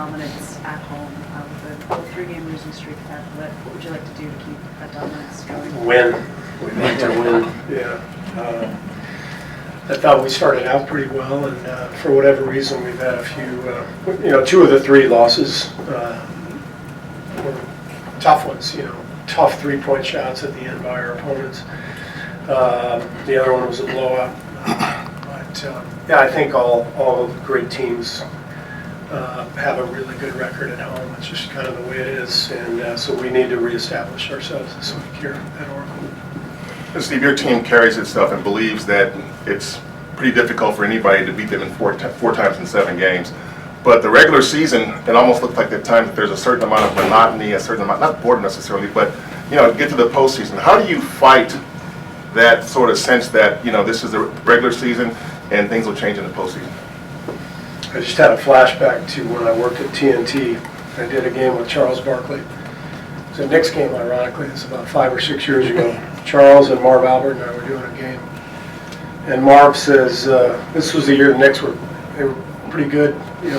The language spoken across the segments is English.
dominance at home with a 3-game losing streak that what would you like to do to keep that dominance going? Win. We'd like to win. Yeah. I thought we started out pretty well, and for whatever reason, we've had a few. 2 of the 3 losses were tough ones. Tough 3-point shots at the end by our opponents. The other one was a blowout. But I think all great teams have a really good record at home. It's just kind of the way it is, and so we need to reestablish ourselves this week here at Oakland. Steve, your team carries itself and believes that it's pretty difficult for anybody to beat them in four times in 7 games. But the regular season, it almost looks like at times that there's a certain amount of monotony, a certain amount, not boredom necessarily, but get to the postseason. How do you fight that sort of sense that this is the regular season and things will change in the postseason? I just had a flashback to when I worked at TNT. I did a game with Charles Barkley. It was a Knicks game, ironically. It's about 5 or 6 years ago. Charles and Marv Albert and I were doing a game. And Marv says, this was the year the Knicks were pretty good.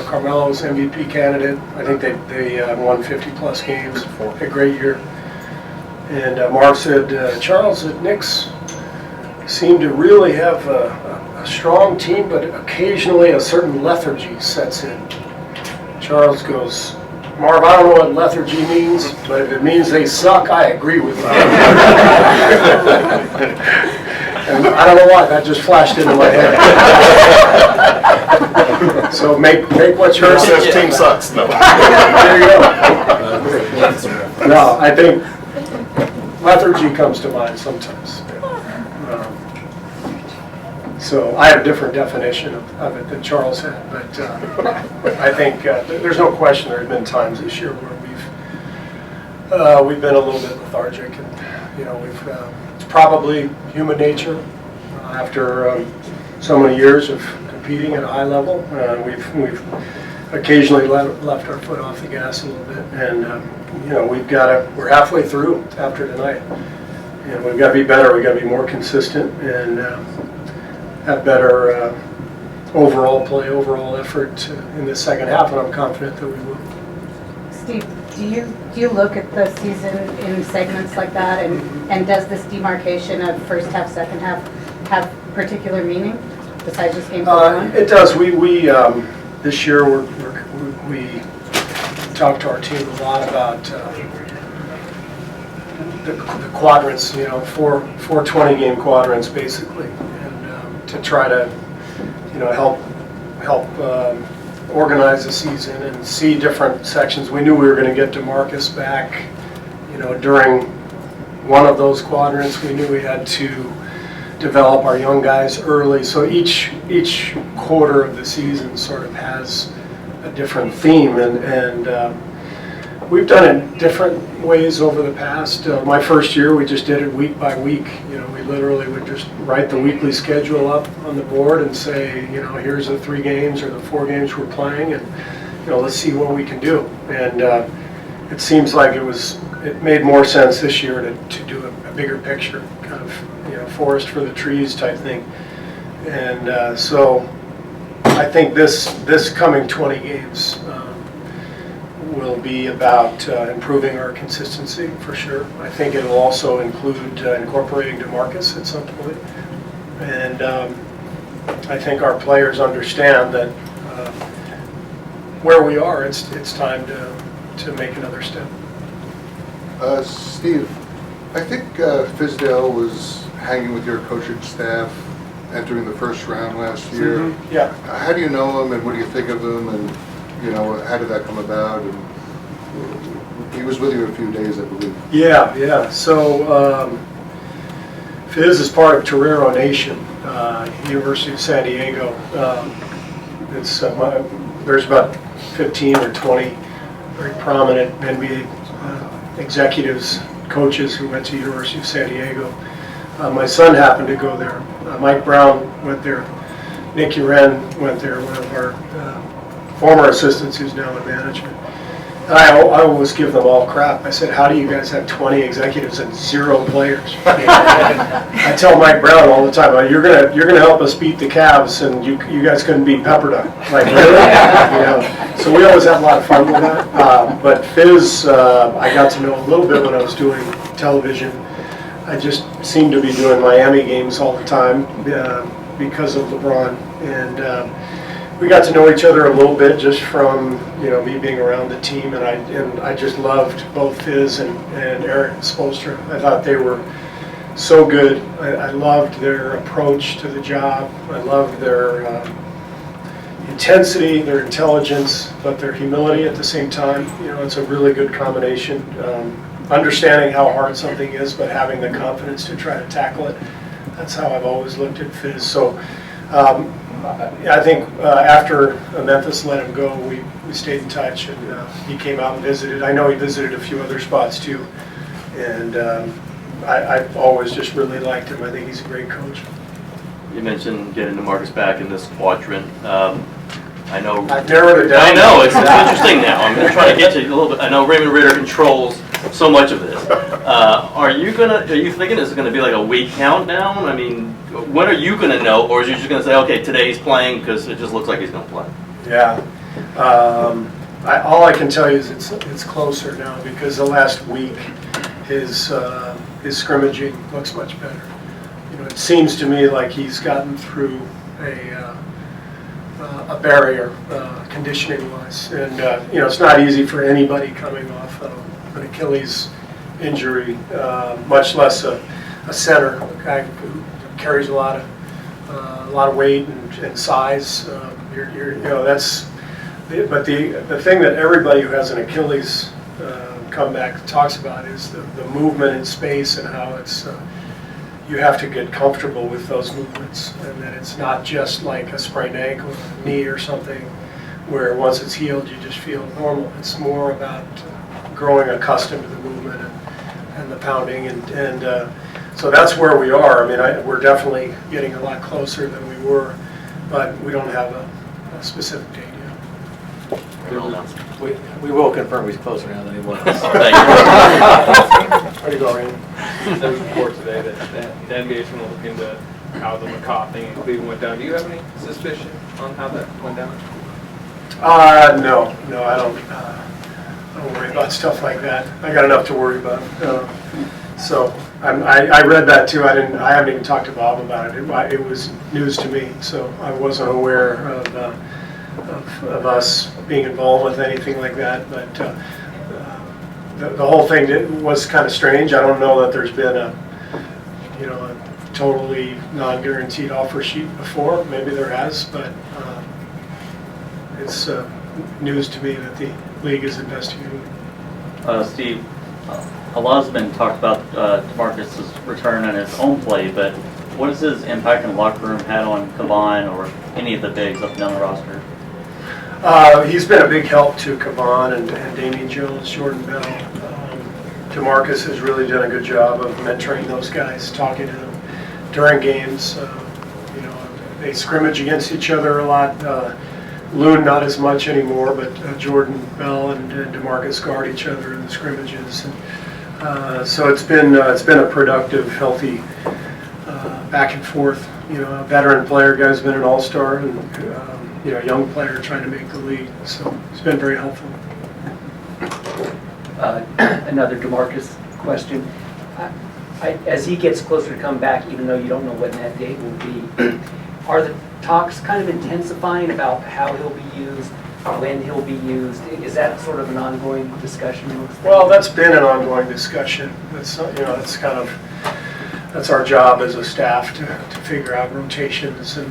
Carmelo was MVP candidate. I think they won 50-plus games. A great year. And Marv said, Charles, the Knicks seem to really have a strong team, but occasionally a certain lethargy sets in. Charles goes, Marv, I don't know what lethargy means, but if it means they suck, I agree with you. And I don't know why, that just flashed into my head. So make what your says team sucks. No. There you go. No, I think lethargy comes to mind sometimes. So I have a different definition of it than Charles had, but I think there's no question there have been times this year where we've been a little bit lethargic, and it's probably human nature after so many years of competing at a high level. We've occasionally left our foot off the gas a little bit, and we're halfway through after tonight, and we've got to be better. We've got to be more consistent and have better overall play, overall effort in the second half, and I'm confident that we will. Steve, do you look at the season in segments like that, and does this demarcation of first half, second half have particular meaning besides just game 1? It does. We this year we talked to our team a lot about the quadrants, 4 20-game quadrants basically, and to try to help organize the season and see different sections. We knew we were going to get DeMarcus back, during one of those quadrants. We knew we had to develop our young guys early. So each quarter of the season sort of has a different theme, and we've done it different ways over the past. My first year, we just did it week by week. We literally would just write the weekly schedule up on the board and say, here's the 3 games or the 4 games we're playing, and let's see what we can do. And it seems like it made more sense this year to do a bigger picture, kind of forest for the trees type thing. And so I think this coming 20 games will be about improving our consistency for sure. I think it will also include incorporating DeMarcus at some point. And I think our players understand that where we are, it's time to make another step. Steve, I think Fizdale was hanging with your coaching staff entering the first round last year. Mm-hmm. Yeah. How do you know him, and what do you think of him, and how did that come about? And he was with you a few days, I believe. Yeah. So Fizz is part of Torero Nation, University of San Diego. There's about 15 or 20 very prominent NBA executives, coaches who went to University of San Diego. My son happened to go there. Mike Brown went there. Nick Uren went there, one of our former assistants who's now in management. I always give them all crap. I said, how do you guys have 20 executives and 0 players? I tell Mike Brown all the time, you're gonna help us beat the Cavs, and you guys couldn't beat Pepperdine. Like, really? So we always have a lot of fun with that. But Fizz, I got to know a little bit when I was doing television. I just seemed to be doing Miami games all the time because of LeBron, and we got to know each other a little bit just from me being around the team, and I just loved both Fizz and Eric Spoelstra. I thought they were so good. I loved their approach to the job. I loved their intensity, their intelligence, but their humility at the same time. It's a really good combination. Understanding how hard something is, but having the confidence to try to tackle it. That's how I've always looked at Fizz. So I think after Memphis let him go, we stayed in touch, and he came out and visited. I know he visited a few other spots too, and I've always just really liked him. I think he's a great coach. You mentioned getting DeMarcus back in this quadrant. I know. I've narrowed it down. I know, it's interesting now. I'm going to try to get you a little bit. I know Raymond Ritter controls so much of this. Are you thinking it's going to be like a week countdown? I mean, when are you going to know, or is you just going to say, okay, today he's playing because it just looks like he's going to play? Yeah. All I can tell you is it's closer now because the last week his scrimmaging looks much better. It seems to me like he's gotten through a barrier conditioning-wise, and it's not easy for anybody coming off an Achilles injury, much less a center, a guy who carries a lot of weight and size. That's. But the thing that everybody who has an Achilles comeback talks about is the movement in space and how it's you have to get comfortable with those movements, and that it's not just like a sprained ankle or a knee or something where once it's healed you just feel normal. It's more about growing accustomed to the movement and the pounding, and so that's where we are. I mean, we're definitely getting a lot closer than we were, but we don't have a specific date yet. We will confirm he's closer now than he was. Thank you. Where you go, Randy? There was a report today that the NBA is going to look into how the McCaw thing in Cleveland went down. Do you have any suspicion on how that went down? No, I don't worry about stuff like that. I got enough to worry about. So I read that too. I haven't even talked to Bob about it. It was news to me, so I wasn't aware of us being involved with anything like that. But the whole thing was kind of strange. I don't know that there's been a totally non-guaranteed offer sheet before. Maybe there has, but it's news to me that the league is investigating. Steve, a lot has been talked about DeMarcus' return and his own play, but what has his impact in the locker room had on Caban or any of the bigs up and down the roster? He's been a big help to Caban and Damian Jones, Jordan Bell. DeMarcus has really done a good job of mentoring those guys, talking to them during games. They scrimmage against each other a lot. Loon not as much anymore, but Jordan Bell and DeMarcus guard each other in the scrimmages. And, so it's been a productive, healthy back and forth. A veteran player, guy's been an all-star, and a young player trying to make the league. So it's been very helpful. Another DeMarcus question. As he gets closer to come back, even though you don't know when that date will be, are the talks kind of intensifying about how he'll be used, when he'll be used? Is that sort of an ongoing discussion? Well, that's been an ongoing discussion. That's that's our job as a staff to figure out rotations and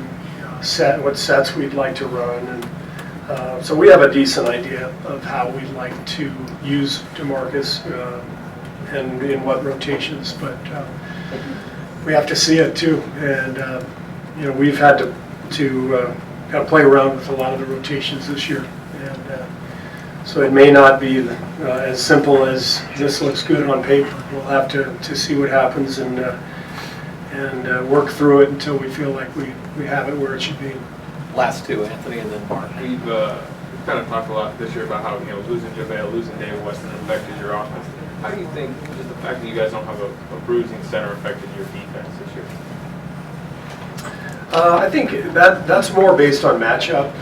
what sets we'd like to run, and so we have a decent idea of how we'd like to use DeMarcus and in what rotations, but we have to see it too, and we've had to kind of play around with a lot of the rotations this year, and so it may not be as simple as this looks good on paper. We'll have to see what happens and work through it until we feel like we have it where it should be. Last two, Anthony, and then Mark. We've kind of talked a lot this year about how, you know, losing JaVale, losing David Weston affected your offense. How do you think just the fact that you guys don't have a bruising center affected your defense this year? I think that's more based on matchup.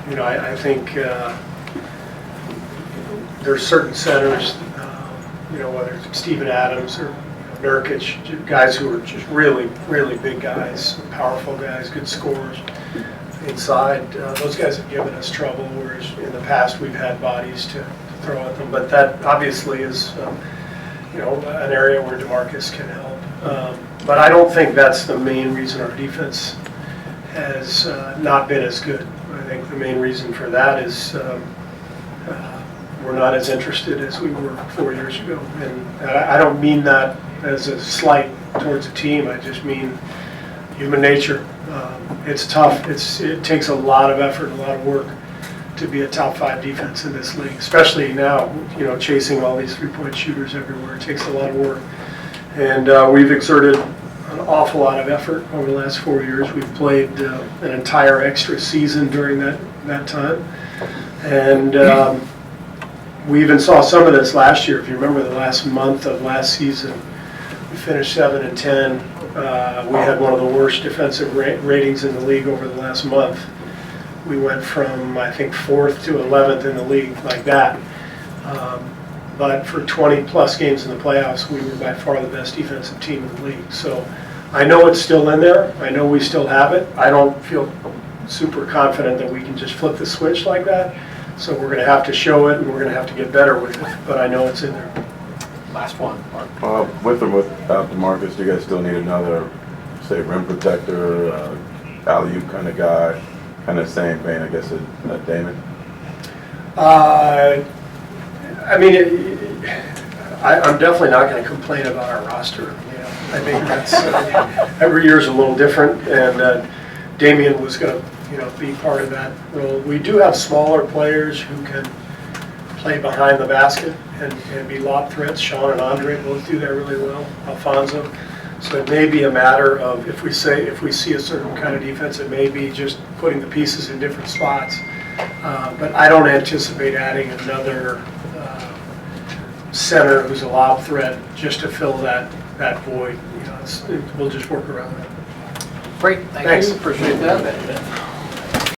You know, I think there's certain centers, you know, whether it's Steven Adams or Nurkic, guys who are just really, really big guys, powerful guys, good scorers inside. Those guys have given us trouble, whereas in the past we've had bodies to throw at them. But that obviously is, you know, an area where DeMarcus can help. But I don't think that's the main reason our defense has not been as good. I think the main reason for that is we're not as interested as we were 4 years ago. And I don't mean that as a slight towards the team. I just mean human nature. It's tough. It takes a lot of effort, a lot of work to be a top 5 defense in this league, especially now, you know, chasing all these three-point shooters everywhere. It takes a lot of work. And we've exerted an awful lot of effort over the last 4 years. We've played an entire extra season during that time. And we even saw some of this last year. If you remember the last month of last season, we finished 7-10. We had one of the worst defensive ratings in the league over the last month. We went from, I think, 4th to 11th in the league, like that. But for 20-plus games in the playoffs, we were by far the best defensive team in the league. So I know it's still in there. I know we still have it. I don't feel super confident that we can just flip the switch like that. So we're going to have to show it, and we're going to have to get better with it. But I know it's in there. Last one, Mark. With or without DeMarcus, do you guys still need another, say, rim protector, alley-oop kind of guy, kind of same vein, I guess, as Damon? I mean, I'm definitely not going to complain about our roster. You know, I think that's every year is a little different, and Damian was going to, you know, be part of that role. We do have smaller players who can play behind the basket and be lob threats. Sean and Andre both do that really well. Alfonso. So it may be a matter of if we see a certain kind of defense, it may be just putting the pieces in different spots. But I don't anticipate adding another center who's a lob threat just to fill that void. You know, we'll just work around that. Great, thank Thanks. you, appreciate that.